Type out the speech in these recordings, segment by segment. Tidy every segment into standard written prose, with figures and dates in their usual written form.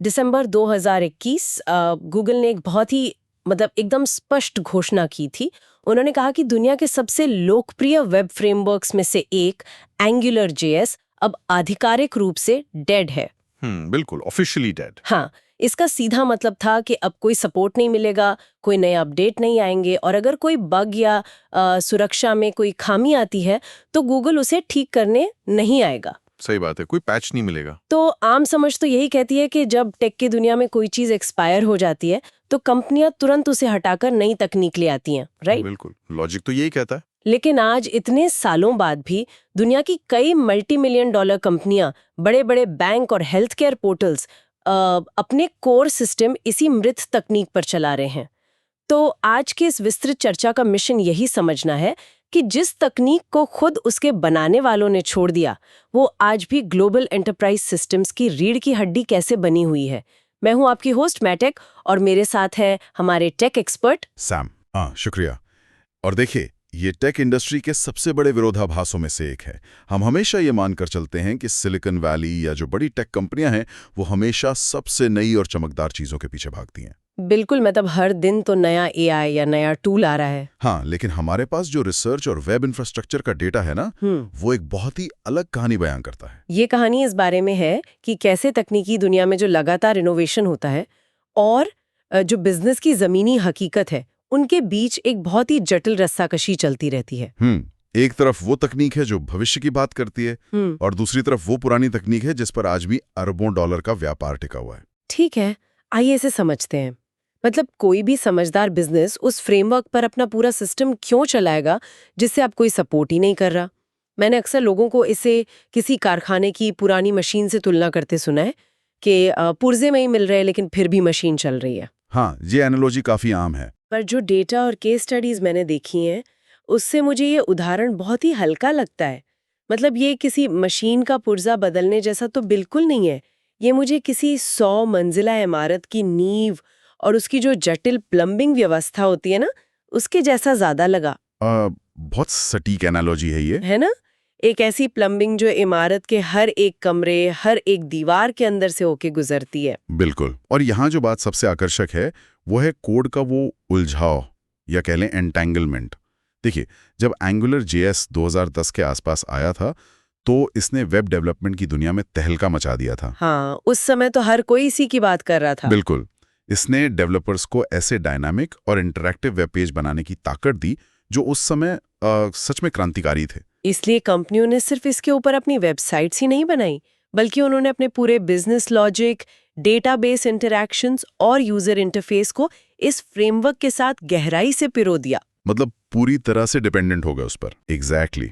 दिसंबर 2021 Google ने एक बहुत ही एकदम स्पष्ट घोषणा की थी। उन्होंने कहा कि दुनिया के सबसे लोकप्रिय वेब फ्रेमवर्क्स में से एक एंगुलर जेएस अब आधिकारिक रूप से डेड है। बिल्कुल ऑफिशियली डेड। हाँ, इसका सीधा मतलब था कि अब कोई सपोर्ट नहीं मिलेगा, कोई नए अपडेट नहीं आएंगे और अगर कोई बग या सुरक्षा में कोई खामी आती है तो गूगल उसे ठीक करने नहीं आएगा। सही बात है, कोई पैच नहीं मिलेगा। तो आम समझ तो यही कहती है कि जब टेक की दुनिया में कोई चीज एक्सपायर हो जाती है तो कंपनियां तुरंत उसे हटाकर नई तकनीक ले आती हैं, राइट? बिल्कुल, लॉजिक तो यही कहता है। लेकिन आज इतने सालों बाद भी दुनिया की कई मल्टी मिलियन डॉलर कंपनियां, बड़े बड़े बैंक और हेल्थ केयर पोर्टल्स अपने कोर सिस्टम इसी मृत तकनीक पर चला रहे हैं। तो आज की इस विस्तृत चर्चा का मिशन यही समझना है कि जिस तकनीक को खुद उसके बनाने वालों ने छोड़ दिया, वो आज भी ग्लोबल एंटरप्राइज सिस्टम्स की रीढ़ की हड्डी कैसे बनी हुई है। मैं हूं आपकी होस्ट मैटेक और मेरे साथ है हमारे टेक एक्सपर्ट सैम। शुक्रिया। और देखिए, ये टेक इंडस्ट्री के सबसे बड़े विरोधाभासों में से एक है। हम हमेशा ये मानकर चलते हैं कि सिलिकॉन वैली या जो बड़ी टेक कंपनियां हैं वो हमेशा सबसे नई और चमकदार चीजों के पीछे भागती हैं। बिल्कुल, हर दिन तो नया एआई या नया टूल आ रहा है। हाँ, लेकिन हमारे पास जो रिसर्च और वेब इंफ्रास्ट्रक्चर का डेटा है ना, वो एक बहुत ही अलग कहानी बयां करता है। ये कहानी इस बारे में है कि कैसे तकनीकी दुनिया में जो लगातार इनोवेशन होता है और जो बिजनेस की जमीनी हकीकत है, उनके बीच एक बहुत ही जटिल रस्साकशी चलती रहती है। एक तरफ वो तकनीक है जो भविष्य की बात करती है और दूसरी तरफ वो पुरानी तकनीक है जिस पर आज भी अरबों डॉलर का व्यापार टिका हुआ है। ठीक है, आइए इसे समझते हैं। कोई भी समझदार बिजनेस उस फ्रेमवर्क पर अपना पूरा सिस्टम क्यों चलाएगा जिससे अब कोई सपोर्ट ही नहीं कर रहा? मैंने अक्सर लोगों को इसे किसी कारखाने की पुरानी मशीन से तुलना करते सुना है कि पुर्जे में ही मिल रहे लेकिन फिर भी मशीन चल रही है। हाँ, ये एनालॉजी काफी आम है। पर जो डेटा और केस स्टडीज मैंने देखी हैं, उससे मुझे ये उदाहरण बहुत ही हल्का लगता है। ये किसी मशीन का पुर्जा बदलने जैसा तो बिल्कुल नहीं है। ये मुझे किसी 100 मंजिला इमारत की नींव और उसकी जो जटिल प्लम्बिंग व्यवस्था होती है ना, उसके जैसा ज्यादा लगा। बहुत सटीक एनालॉजी है ये। है ना? एक ऐसी प्लम्बिंग जो इमारत के हर एक कमरे, हर एक दीवार के अंदर से होके गुजरती है। बिल्कुल। और यहाँ जो बात सबसे आकर्षक है वो है कोड का वो उलझाव या कह लें एंटेंगलमेंट। देखिए, जब एंगुलर जेएस 2010 के आसपास आया था तो इसने वेब डेवलपमेंट की दुनिया में तहलका मचा दिया था। हाँ, उस समय तो हर कोई इसी की बात कर रहा था। बिल्कुल। इसने डेवलपर्स को ऐसे डायनामिक और इंटरैक्टिव वेब पेज बनाने की ताकत दी जो उस समय सच में क्रांतिकारी थे। इसलिए कंपनियों ने सिर्फ इसके ऊपर अपनी वेबसाइट्स ही नहीं बनाई, बल्कि उन्होंने अपने पूरे बिजनेस लॉजिक, डेटाबेस इंटरैक्शंस और यूजर इंटरफेस को इस फ्रेमवर्क के साथ गहराई से पिरो दिया। पूरी तरह से डिपेंडेंट हो गए उस पर। एग्जैक्टली।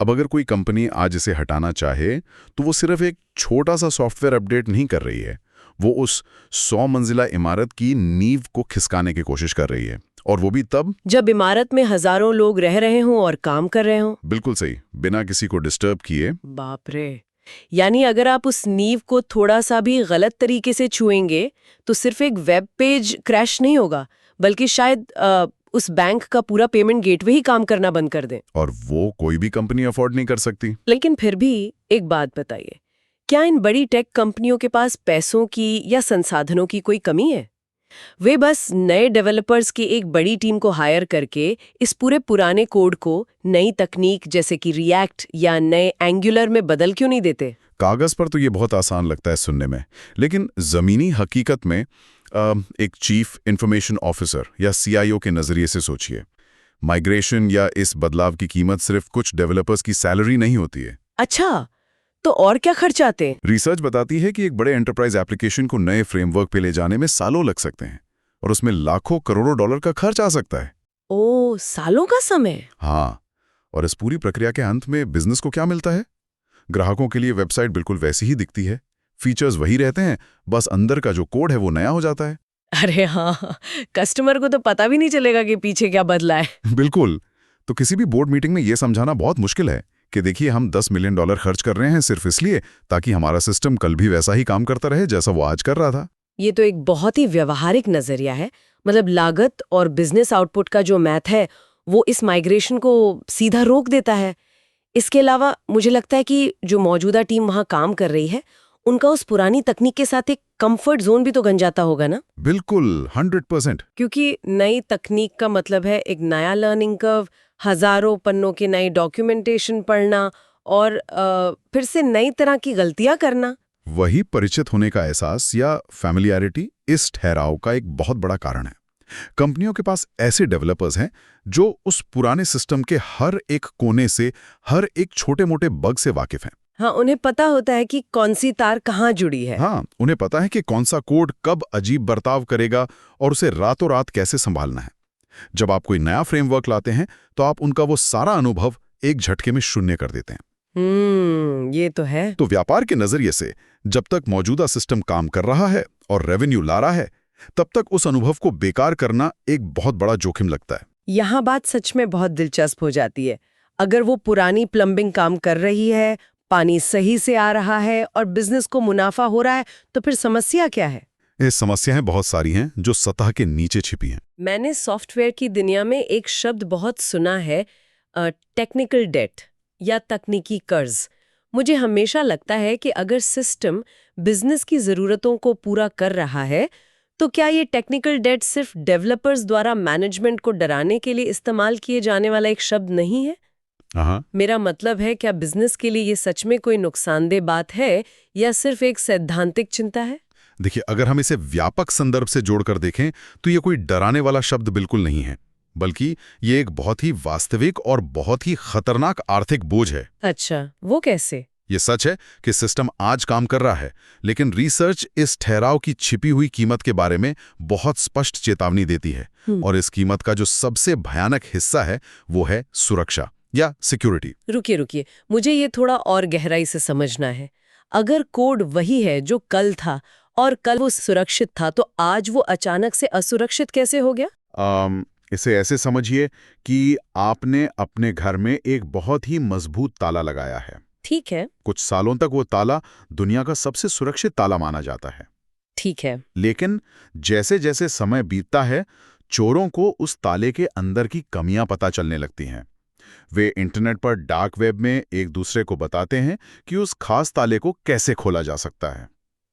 अब अगर कोई कंपनी आज इसे हटाना चाहे तो वो सिर्फ एक छोटा सा सॉफ्टवेयर अपडेट नहीं कर रही है, वो उस 100 मंजिला इमारत की नींव को खिसकाने की कोशिश कर रही है। और वो भी तब जब इमारत में हजारों लोग रह रहे हों और काम कर रहे हों। बिल्कुल सही, बिना किसी को डिस्टर्ब किए। बाप रे! यानी अगर आप उस नींव को थोड़ा सा भी गलत तरीके से छुएंगे तो सिर्फ एक वेब पेज क्रैश नहीं होगा, बल्कि शायद उस बैंक का पूरा पेमेंट गेटवे ही काम करना बंद कर दें। और वो कोई भी कंपनी अफोर्ड नहीं कर सकती। लेकिन फिर भी एक बात बताइए, क्या इन बड़ी टेक कंपनियों के पास पैसों की या संसाधनों की कोई कमी है? वे बस नए डेवलपर्स की एक बड़ी टीम को हायर करके इस पूरे पुराने कोड को नई तकनीक जैसे कि रिएक्ट या नए एंगुलर में बदल क्यों नहीं देते? कागज पर तो ये बहुत आसान लगता है सुनने में, लेकिन जमीनी हकीकत में एक चीफ इंफॉर्मेशन ऑफिसर या सीआईओ के नजरिए से सोचिए। माइग्रेशन या इस बदलाव की कीमत सिर्फ कुछ डेवलपर्स की सैलरी नहीं होती है। अच्छा, तो और क्या खर्च आते? रिसर्च बताती है कि एक बड़े एंटरप्राइज एप्लीकेशन को नए फ्रेमवर्क पे ले जाने में सालों लग सकते हैं और उसमें लाखों करोड़ों डॉलर का खर्च आ सकता है। ओ, सालों का समय? हाँ, और इस पूरी प्रक्रिया के अंत में बिजनेस को क्या मिलता है? ग्राहकों के लिए वेबसाइट बिल्कुल वैसी ही दिखती है, फीचर्स वही रहते हैं, बस अंदर का जो कोड है वो नया हो जाता है। अरे हाँ, कस्टमर को तो पता भी नहीं चलेगा कि पीछे क्या बदला है। बिल्कुल। तो किसी भी बोर्ड मीटिंग में ये समझाना बहुत मुश्किल है कि देखिए, हम $10 मिलियन खर्च कर रहे हैं सिर्फ इसलिए ताकि हमारा सिस्टम कल भी वैसा ही काम करता रहे जैसा वो आज कर रहा था। ये तो एक बहुत ही व्यवहारिक नजरिया है। लागत और बिजनेस आउटपुट का जो मैथ है वो इस माइग्रेशन को सीधा रोक देता है। इसके अलावा मुझे लगता है कि जो मौजूदा टीम वहाँ काम कर रही है उनका उस पुरानी तकनीक के साथ एक कंफर्ट जोन भी तो बन जाता होगा ना? बिल्कुल 100%। क्योंकि नई तकनीक का मतलब है एक नया लर्निंग कर्व, हजारों पन्नों के नई डॉक्यूमेंटेशन पढ़ना और फिर से नई तरह की गलतियां करना। वही परिचित होने का एहसास या फैमिलियरिटी इस ठहराव का एक बहुत बड़ा कारण है। कंपनियों के पास ऐसे डेवलपर्स हैं जो उस पुराने सिस्टम के हर एक कोने से, हर एक छोटे-मोटे बग से वाकिफ हैं। हाँ, उन्हें पता होता है कि कौन सी तार कहाँ जुड़ी है। हाँ, उन्हें पता है कि कौन सा कोड कब अजीब बर्ताव करेगा और उसे रातों रात कैसे संभालना है। जब आप कोई नया फ्रेमवर्क लाते हैं तो आप उनका वो सारा अनुभव एक झटके में शून्य कर देते हैं। ये तो है। तो व्यापार के नजरिए से जब तक मौजूदा सिस्टम काम कर रहा है और रेवेन्यू ला रहा है, तब तक उस अनुभव को बेकार करना एक बहुत बड़ा जोखिम लगता है। यहाँ बात सच में बहुत दिलचस्प हो जाती है। अगर वो पुरानी प्लम्बिंग काम कर रही है, पानी सही से आ रहा है और बिजनेस को मुनाफा हो रहा है, तो फिर समस्या क्या है? ये समस्याएं बहुत सारी हैं जो सतह के नीचे छिपी हैं। मैंने सॉफ्टवेयर की दुनिया में एक शब्द बहुत सुना है, टेक्निकल डेट या तकनीकी कर्ज। मुझे हमेशा लगता है कि अगर सिस्टम बिजनेस की ज़रूरतों को पूरा कर रहा है, तो क्या ये टेक्निकल डेट सिर्फ डेवलपर्स द्वारा मैनेजमेंट को डराने के लिए इस्तेमाल किए जाने वाला एक शब्द नहीं है? हाँ, मेरा मतलब है, क्या बिजनेस के लिए ये सच में कोई नुकसानदेह बात है या सिर्फ एक सैद्धांतिक चिंता है? देखिए, अगर हम इसे व्यापक संदर्भ से जोड़कर देखें तो ये कोई डराने वाला शब्द बिल्कुल नहीं है, बल्कि ये एक बहुत ही वास्तविक और बहुत ही खतरनाक आर्थिक बोझ है। अच्छा, वो कैसे? ये सच है कि सिस्टम आज काम कर रहा है, लेकिन रिसर्च इस ठहराव की छिपी हुई कीमत के बारे में बहुत स्पष्ट चेतावनी देती है। और इस कीमत का जो सबसे भयानक हिस्सा है वो है सुरक्षा या सिक्योरिटी। रुकिए, मुझे ये थोड़ा और गहराई से समझना है। अगर कोड वही है जो कल था और कल वो सुरक्षित था, तो आज वो अचानक से असुरक्षित कैसे हो गया? इसे ऐसे समझिए कि आपने अपने घर में एक बहुत ही मजबूत ताला लगाया है। ठीक है। कुछ सालों तक वो ताला दुनिया का सबसे सुरक्षित ताला माना जाता है। ठीक है। लेकिन जैसे जैसे समय बीतता है, चोरों को उस ताले के अंदर की कमियां पता चलने लगती हैं। वे इंटरनेट पर डार्क वेब में एक दूसरे को बताते हैं कि उस खास ताले को कैसे खोला जा सकता है।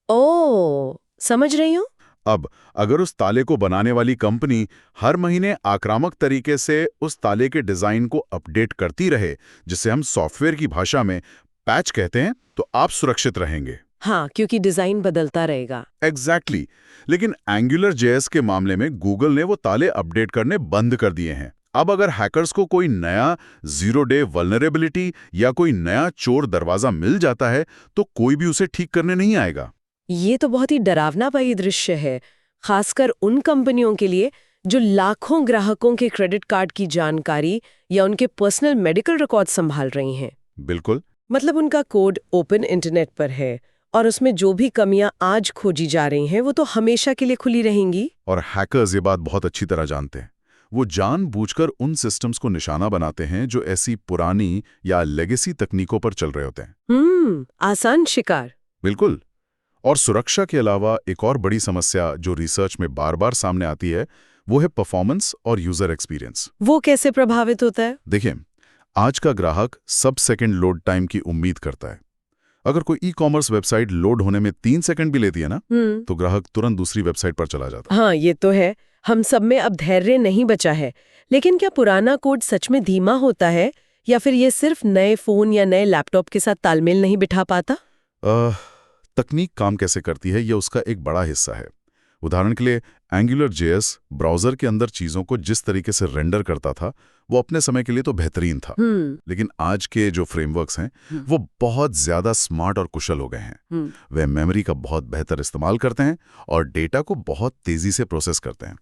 ओह, समझ रही हूँ। अब अगर उस ताले को बनाने वाली कंपनी हर महीने आक्रामक तरीके से उस ताले के डिजाइन को अपडेट करती रहे, जिसे हम सॉफ्टवेयर की भाषा में पैच कहते हैं, तो आप सुरक्षित रहेंगे। हाँ, क्योंकि डिजाइन बदलता रहेगा। एग्जैक्टली। लेकिन एंगुलर जेएस के मामले में गूगल ने वो ताले अपडेट करने बंद कर दिए हैं। अब अगर हैकर्स को कोई नया जीरो डे वल्नरेबिलिटी या कोई नया चोर दरवाजा मिल जाता है, तो कोई भी उसे ठीक करने नहीं आएगा। ये तो बहुत ही डरावना परिदृश्य है, खासकर उन कंपनियों के लिए जो लाखों ग्राहकों के क्रेडिट कार्ड की जानकारी या उनके पर्सनल मेडिकल रिकॉर्ड संभाल रही हैं। बिल्कुल। मतलब उनका कोड ओपन इंटरनेट पर है और उसमें जो भी कमियां आज खोजी जा रही हैं, वो तो हमेशा के लिए खुली रहेंगी। और हैकर्स ये बात बहुत अच्छी तरह जानते हैं। वो जानबूझकर उन सिस्टम्स को निशाना बनाते हैं जो ऐसी पुरानी या लेगेसी तकनीकों पर चल रहे होते हैं। आसान शिकार। बिल्कुल। और सुरक्षा के अलावा एक और बड़ी समस्या जो रिसर्च में बार-बार सामने आती है, वो है परफॉर्मेंस और यूजर एक्सपीरियंस। वो कैसे प्रभावित होता है? देखिए, आज का ग्राहक सब सेकंड लोड टाइम की उम्मीद करता है। अगर कोई ई-कॉमर्स वेबसाइट लोड होने में 3 सेकंड भी लेती है ना, तो ग्राहक तुरंत दूसरी वेबसाइट पर चला जाता है। हाँ, ये तो है। हम सब में अब धैर्य नहीं बचा है। लेकिन क्या पुराना कोड सच में धीमा होता है या फिर ये सिर्फ नए फोन या नए लैपटॉप के साथ तालमेल नहीं बिठा पाता? तकनीक काम कैसे करती है, ये उसका एक बड़ा हिस्सा है। उदाहरण के लिए एंगुलर जेएस ब्राउजर के अंदर चीजों को जिस तरीके से रेंडर करता था, वो अपने समय के लिए तो बेहतरीन था। लेकिन आज के जो फ्रेमवर्क्स हैं, वो बहुत ज्यादा स्मार्ट और कुशल हो गए हैं। वे मेमोरी का बहुत बेहतर इस्तेमाल करते हैं और डेटा को बहुत तेजी से प्रोसेस करते हैं।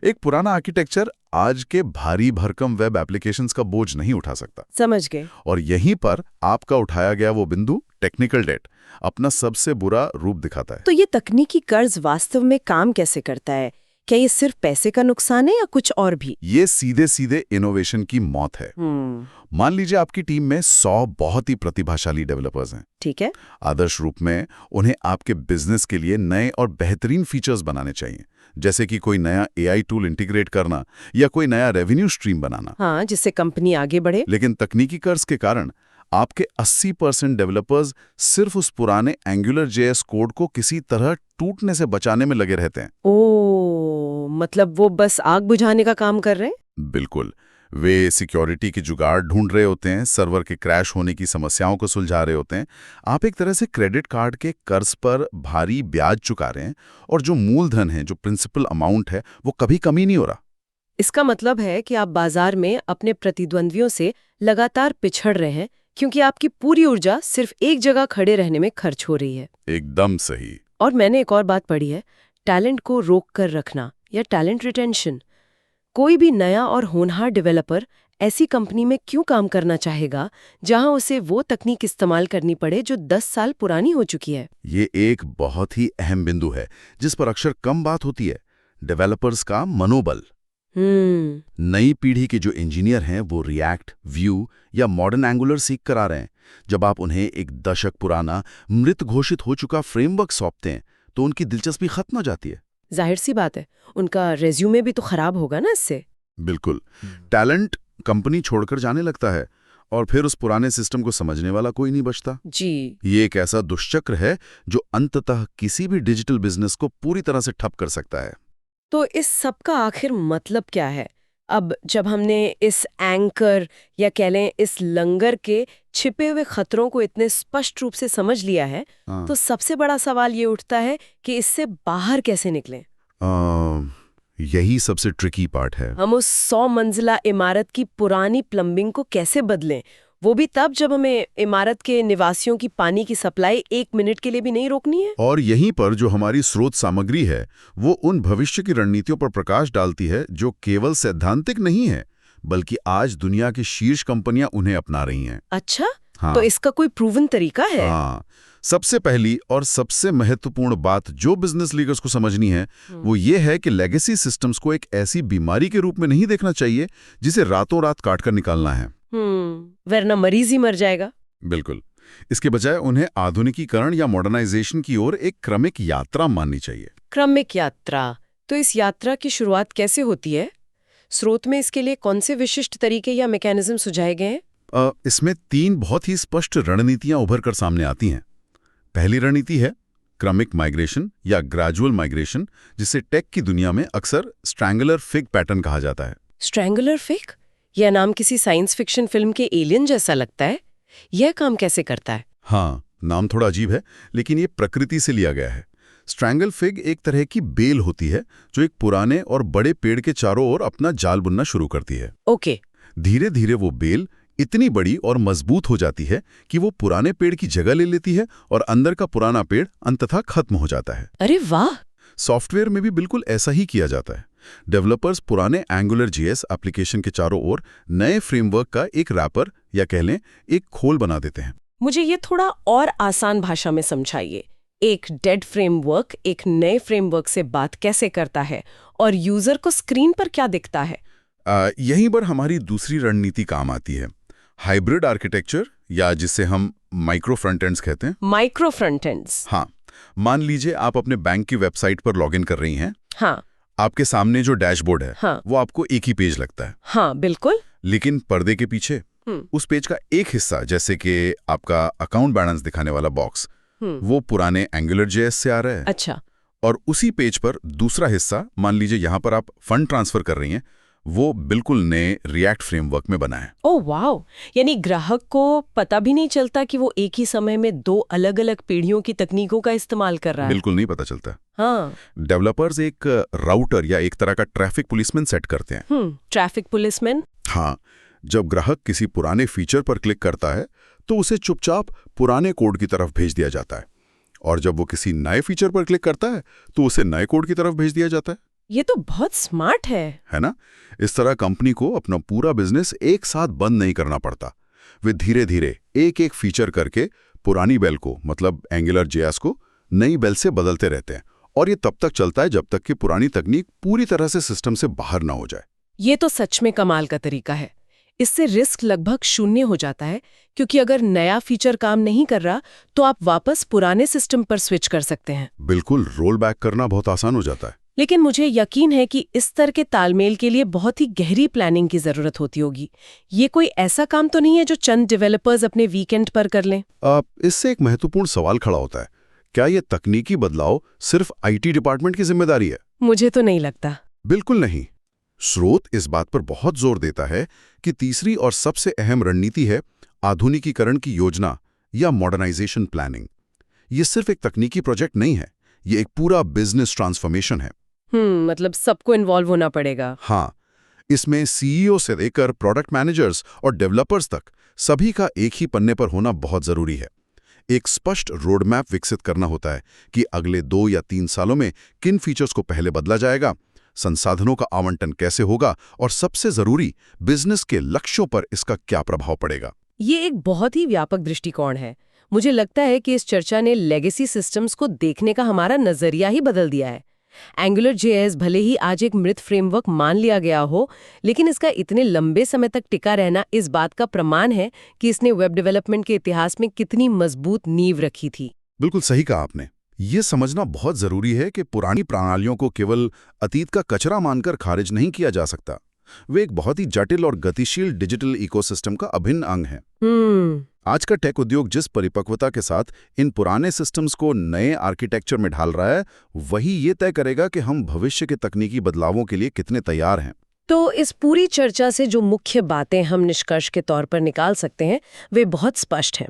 एक पुराना आर्किटेक्चर आज के भारी भरकम वेब एप्लीकेशंस का बोझ नहीं उठा सकता। समझ गए। और यहीं पर आपका उठाया गया वो बिंदु, टेक्निकल डेट, अपना सबसे बुरा रूप दिखाता है। तो ये तकनीकी कर्ज वास्तव में काम कैसे करता है? क्या ये सिर्फ पैसे का नुकसान है या कुछ और भी? ये सीधे सीधे इनोवेशन की मौत है। मान लीजिए आपकी टीम में 100 बहुत ही प्रतिभाशाली डेवलपर्स हैं। ठीक है। आदर्श रूप में उन्हें आपके बिजनेस के लिए नए और बेहतरीन फीचर्स बनाने चाहिए, जैसे कि कोई नया एआई टूल इंटीग्रेट करना या कोई नया रेवेन्यू स्ट्रीम बनाना। हाँ, जिससे कंपनी आगे बढ़े। लेकिन तकनीकी कर्ज के कारण आपके 80% डेवलपर्स सिर्फ उस पुराने एंगुलर JS कोड को किसी तरह टूटने से बचाने में लगे रहते हैं। ओ, मतलब वो बस आग बुझाने का काम कर रहे हैं? बिल्कुल, वे सिक्योरिटी के जुगाड़ ढूंढ रहे होते हैं, सर्वर के क्रैश होने की समस्याओं को सुलझा रहे होते हैं। आप एक तरह से क्रेडिट कार्ड के कर्ज पर भारी ब्याज चुका रहे हैं और जो मूलधन है, जो प्रिंसिपल अमाउंट है, वो कभी कमी नहीं हो रहा। इसका मतलब है कि आप बाजार में अपने प्रतिद्वंद्वियों से लगातार पिछड़ रहे हैं क्योंकि आपकी पूरी ऊर्जा सिर्फ एक जगह खड़े रहने में खर्च हो रही है। एकदम सही। और मैंने एक और बात पढ़ी है, टैलेंट को रोक कर रखना या टैलेंट रिटेंशन। कोई भी नया और होनहार डेवलपर ऐसी कंपनी में क्यों काम करना चाहेगा जहां उसे वो तकनीक इस्तेमाल करनी पड़े जो 10 साल पुरानी हो चुकी है? ये एक बहुत ही अहम बिंदु है जिस पर अक्सर कम बात होती है, डेवलपर्स का मनोबल। नई पीढ़ी के जो इंजीनियर हैं वो रिएक्ट, व्यू या मॉडर्न एंगुलर सीख कर आ रहे हैं। जब आप उन्हें एक दशक पुराना मृत घोषित हो चुका फ्रेमवर्क सौंपते हैं तो उनकी दिलचस्पी खत्म हो जाती है। जाहिर सी बात है, उनका रेज्यूमे भी तो खराब होगा ना इससे। बिल्कुल, टैलेंट कंपनी छोड़कर जाने लगता है और फिर उस पुराने सिस्टम को समझने वाला कोई नहीं बचता। जी, ये एक ऐसा दुष्चक्र है जो अंततः किसी भी डिजिटल बिजनेस को पूरी तरह से ठप कर सकता है। तो इस सब का आखिर मतलब क्या है? अब जब हमने इस एंकर या कह लें इस लंगर के छिपे हुए खतरों को इतने स्पष्ट रूप से समझ लिया है, तो सबसे बड़ा सवाल ये उठता है कि इससे बाहर कैसे निकलें? यही सबसे ट्रिकी पार्ट है। हम उस 100 मंजिला इमारत की पुरानी प्लम्बिंग को कैसे बदलें, वो भी तब जब हमें इमारत के निवासियों की पानी की सप्लाई 1 मिनट के लिए भी नहीं रोकनी है। और यहीं पर जो हमारी स्रोत सामग्री है वो उन भविष्य की रणनीतियों पर प्रकाश डालती है जो केवल सैद्धांतिक नहीं है बल्कि आज दुनिया की शीर्ष कंपनियां उन्हें अपना रही हैं। अच्छा, हाँ। तो इसका कोई प्रूवन तरीका है? हाँ, सबसे पहली और सबसे महत्वपूर्ण बात जो बिजनेस लीडर्स को समझनी है वो ये है कि लेगेसी सिस्टम्स को एक ऐसी बीमारी के रूप में नहीं देखना चाहिए जिसे रातों रात काट कर निकालना है। वरना मरीज ही मर जाएगा। बिल्कुल, इसके बजाय उन्हें आधुनिकीकरण या मॉडर्नाइजेशन की ओर एक क्रमिक यात्रा माननी चाहिए। क्रमिक यात्रा, तो इस यात्रा की शुरुआत कैसे होती है? स्रोत में इसके लिए कौन से विशिष्ट तरीके या मैकेनिज्म सुझाए गए हैं? इसमें 3 बहुत ही स्पष्ट रणनीतियां उभर कर सामने आती हैं। पहली रणनीति है क्रमिक माइग्रेशन या ग्रेजुअल माइग्रेशन, जिसे टेक की दुनिया में अक्सर स्ट्रैंगुलर फिग पैटर्न कहा जाता है। स्ट्रैंगुलर फिग? यह नाम किसी साइंस फिक्शन फिल्म के एलियन जैसा लगता है। यह काम कैसे करता है? हाँ, नाम थोड़ा अजीब है लेकिन ये प्रकृति से लिया गया है। स्ट्रैंगल फिग एक तरह की बेल होती है जो एक पुराने और बड़े पेड़ के चारों ओर अपना जाल बुनना शुरू करती है। ओके। धीरे धीरे वो बेल इतनी बड़ी और मजबूत हो जाती है कि वो पुराने पेड़ की जगह ले लेती है और अंदर का पुराना पेड़ अंततः खत्म हो जाता है। अरे वाह! सॉफ्टवेयर में भी बिल्कुल ऐसा ही किया जाता है। डेवलपर्स पुराने एंगुलर JS एप्लीकेशन के चारों ओर नए फ्रेमवर्क का एक रैपर या कह लें एक खोल बना देते हैं। मुझे ये थोड़ा और आसान भाषा में समझाइए। एक डेड फ्रेमवर्क एक नए फ्रेमवर्क से बात कैसे करता है और यूजर को स्क्रीन पर क्या दिखता है? यहीं पर हमारी दूसरी रणनीति काम आती है, हाइब्रिड आर्किटेक्चर या जिसे हम माइक्रो फ्रंट एंड्स कहते हैं। Micro front ends? हाँ, मान लीजिए आप अपने बैंक की वेबसाइट पर लॉगिन कर रही हैं। हाँ। आपके सामने जो डैशबोर्ड है, हाँ, वो आपको एक ही पेज लगता है। हाँ बिल्कुल। लेकिन पर्दे के पीछे उस पेज का एक हिस्सा, जैसे कि आपका अकाउंट बैलेंस दिखाने वाला बॉक्स, वो पुराने एंगुलर JS से आ रहा है। अच्छा। और उसी पेज पर दूसरा हिस्सा, मान लीजिए यहाँ पर आप फंड ट्रांसफर कर रही हैं, वो बिल्कुल नए रिएक्ट फ्रेमवर्क में बना है। Oh wow! यानी ग्राहक को पता भी नहीं चलता कि वो एक ही समय में 2 अलग-अलग पीढ़ियों की तकनीकों का इस्तेमाल कर रहा है। बिल्कुल नहीं पता चलता। हाँ। डेवलपर्स एक राउटर या एक तरह का ट्रैफिक पुलिसमैन सेट करते हैं। Traffic policeman? हाँ, जब ग्राहक किसी पुराने फीचर पर क्लिक करता है तो उसे चुपचाप पुराने कोड की तरफ भेज दिया जाता है, और जब वो किसी नए फीचर पर क्लिक करता है तो उसे नए कोड की तरफ भेज दिया जाता है। ये तो बहुत स्मार्ट है ना? इस तरह कंपनी को अपना पूरा बिजनेस एक साथ बंद नहीं करना पड़ता। वे धीरे धीरे एक एक फीचर करके पुरानी बेल को, मतलब एंगुलर JS को, नई बेल से बदलते रहते हैं, और ये तब तक चलता है जब तक कि पुरानी तकनीक पूरी तरह से सिस्टम से बाहर ना हो जाए। ये तो सच में कमाल का तरीका है। इससे रिस्क लगभग शून्य हो जाता है, क्योंकि अगर नया फीचर काम नहीं कर रहा तो आप वापस पुराने सिस्टम पर स्विच कर सकते हैं। बिल्कुल, रोल बैक करना बहुत आसान हो जाता है। लेकिन मुझे यकीन है कि इस तरह के तालमेल के लिए बहुत ही गहरी प्लानिंग की जरूरत होती होगी। ये कोई ऐसा काम तो नहीं है जो चंद डेवलपर्स अपने वीकेंड पर कर लें? इससे एक महत्वपूर्ण सवाल खड़ा होता है, क्या ये तकनीकी बदलाव सिर्फ आईटी डिपार्टमेंट की जिम्मेदारी है? मुझे तो नहीं लगता। बिल्कुल नहीं। स्रोत इस बात पर बहुत जोर देता है कि तीसरी और सबसे अहम रणनीति है आधुनिकीकरण की योजना या मॉडर्नाइजेशन प्लानिंग। ये सिर्फ एक तकनीकी प्रोजेक्ट नहीं है, ये एक पूरा बिजनेस ट्रांसफॉर्मेशन है। मतलब सबको इन्वॉल्व होना पड़ेगा। हाँ, इसमें सीईओ से लेकर प्रोडक्ट मैनेजर्स और डेवलपर्स तक सभी का एक ही पन्ने पर होना बहुत जरूरी है। एक स्पष्ट रोडमैप विकसित करना होता है कि अगले 2 या 3 सालों में किन फीचर्स को पहले बदला जाएगा, संसाधनों का आवंटन कैसे होगा और सबसे जरूरी बिजनेस के लक्ष्यों पर इसका क्या प्रभाव पड़ेगा। ये एक बहुत ही व्यापक दृष्टिकोण है। मुझे लगता है कि इस चर्चा ने लेगेसी सिस्टम्स को देखने का हमारा नजरिया ही बदल दिया है। AngularJS भले ही आज एक मृत फ्रेमवर्क मान लिया गया हो, लेकिन इसका इतने लंबे समय तक टिका रहना इस बात का प्रमाण है कि इसने वेब डेवलपमेंट के इतिहास में कितनी मजबूत नींव रखी थी। बिल्कुल सही कहा आपने। ये समझना बहुत जरूरी है कि पुरानी प्रणालियों को केवल अतीत का कचरा मानकर खारिज नहीं किया जा सकता। वे एक बहुत ही जटिल और गतिशील डिजिटल इकोसिस्टम का अभिन्न अंग हैं। आज का टेक उद्योग जिस परिपक्वता के साथ इन पुराने सिस्टम्स को नए आर्किटेक्चर में ढाल रहा है, वही ये तय करेगा कि हम भविष्य के तकनीकी बदलावों के लिए कितने तैयार हैं। तो इस पूरी चर्चा से जो मुख्य बातें हम निष्कर्ष के तौर पर निकाल सकते हैं, वे बहुत स्पष्ट हैं।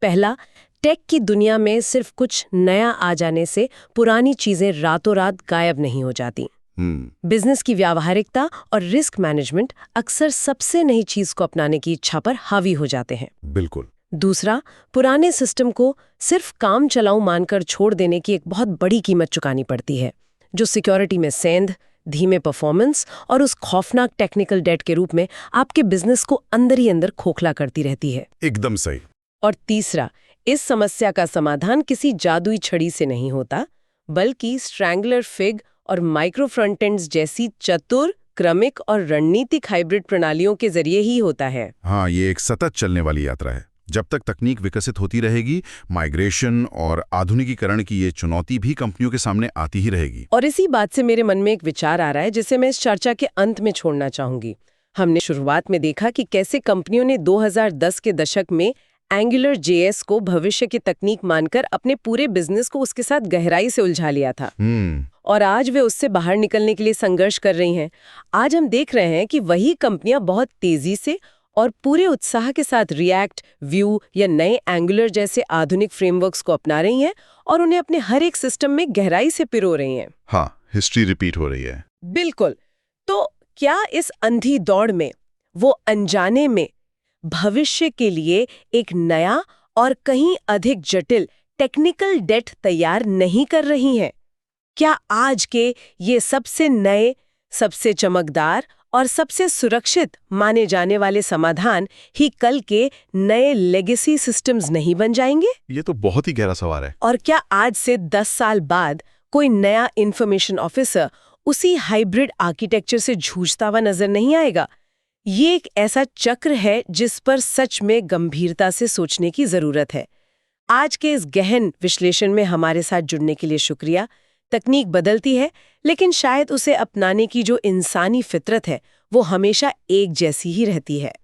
पहला, टेक की दुनिया में सिर्फ कुछ नया आ जाने से पुरानी चीजें रातों रात गायब नहीं हो जाती। बिजनेस की व्यावहारिकता और रिस्क मैनेजमेंट अक्सर सबसे नई चीज को अपनाने की इच्छा पर हावी हो जाते हैं। बिल्कुल। दूसरा, पुराने सिस्टम को सिर्फ काम चलाऊ मानकर छोड़ देने की एक बहुत बड़ी कीमत चुकानी पड़ती है, जो सिक्योरिटी में सेंध, धीमे परफॉर्मेंस और उस खौफनाक टेक्निकल डेट के रूप में आपके बिजनेस को अंदर ही अंदर खोखला करती रहती है। एकदम सही। और तीसरा, इस समस्या का समाधान किसी जादुई छड़ी से नहीं होता, बल्कि स्ट्रैंगलर फिग और माइक्रो फ्रंटेंड्स जैसी चतुर, क्रमिक और रणनीतिक हाइब्रिड प्रणालियों के जरिए ही होता है। हाँ, ये एक सतत चलने वाली यात्रा है। जब तक तकनीक विकसित होती रहेगी, माइग्रेशन और आधुनिकीकरण की ये चुनौती भी कंपनियों के सामने आती ही रहेगी। और इसी बात से मेरे मन में एक विचार आ रहा है, जिसे मैं इस चर्चा के अंत में छोड़ना चाहूंगी। हमने शुरुआत में देखा कि कैसे कंपनियों ने 2010 के दशक में AngularJS को भविष्य की तकनीक मानकर अपने पूरे बिजनेस को उसके साथ गहराई से उलझा लिया था। और आज वे उससे बाहर निकलने के लिए संघर्ष कर रही हैं। आज हम देख रहे हैं कि वही कंपनियां बहुत तेजी से और पूरे उत्साह के साथ React, Vue या नए Angular जैसे आधुनिक फ्रेमवर्क्स को अपना रही हैं और उन्हें अपने हर एक सिस्टम में गहराई से पिरो रही हैं। हाँ, हिस्ट्री रिपीट हो रही है। बिल्कुल। तो क्या इस अंधी दौड़ में वो अनजाने में भविष्य के लिए एक नया और कहीं अधिक जटिल टेक्निकल डेट तैयार नहीं कर रही हैं? क्या आज के ये सबसे नए, सबसे चमकदार और सबसे सुरक्षित माने जाने वाले समाधान ही कल के नए लेगेसी सिस्टम्स नहीं बन जाएंगे? ये तो बहुत ही गहरा सवाल है। और क्या आज से 10 साल बाद कोई नया इंफॉर्मेशन ऑफिसर उसी हाइब्रिड आर्किटेक्चर से जूझता हुआ नजर नहीं आएगा? ये एक ऐसा चक्र है जिस पर सच में गंभीरता से सोचने की जरूरत है। आज के इस गहन विश्लेषण में हमारे साथ जुड़ने के लिए शुक्रिया। तकनीक बदलती है, लेकिन शायद उसे अपनाने की जो इंसानी फितरत है, वो हमेशा एक जैसी ही रहती है।